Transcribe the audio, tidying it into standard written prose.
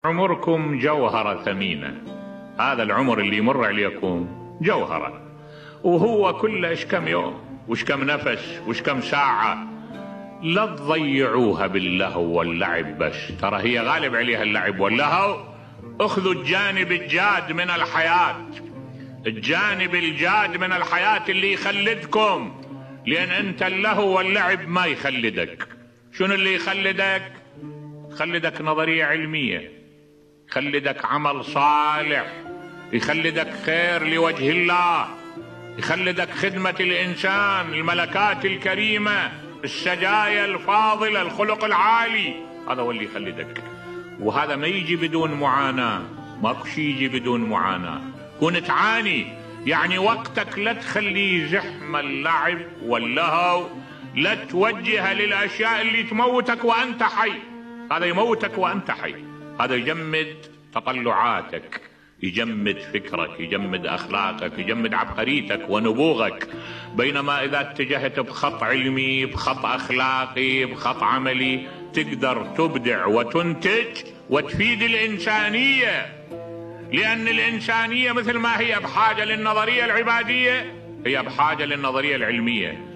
عمركم جوهرة ثمينة. هذا العمر اللي يمر عليكم جوهرة، وهو كله ايش كم يوم وش كم نفس وش كم ساعة. لا تضيعوها باللهو واللعب بس، ترى هي غالب عليها اللعب واللهو. اخذوا الجانب الجاد من الحياة، الجانب الجاد من الحياة اللي يخلدكم، لأن أنت اللهو واللعب ما يخلدك. شنو اللي يخلدك؟ يخلدك نظرية علمية، يخلدك عمل صالح، يخلدك خير لوجه الله، يخلدك خدمة الإنسان، الملكات الكريمة، السجايا الفاضلة، الخلق العالي. هذا هو اللي يخلدك، وهذا ما يجي بدون معاناة. ماكو شي يجي بدون معاناة. كون تعاني يعني وقتك لا تخليه زحمة اللعب واللهو، لا توجه للأشياء اللي تموتك وأنت حي. هذا يموتك وأنت حي، هذا يجمد تطلعاتك، يجمد فكرك، يجمد أخلاقك، يجمد عبقريتك ونبوغك. بينما إذا اتجهت بخط علمي، بخط أخلاقي، بخط عملي، تقدر تبدع وتنتج وتفيد الإنسانية. لأن الإنسانية مثل ما هي بحاجة للنظرية العبادية، هي بحاجة للنظرية العلمية.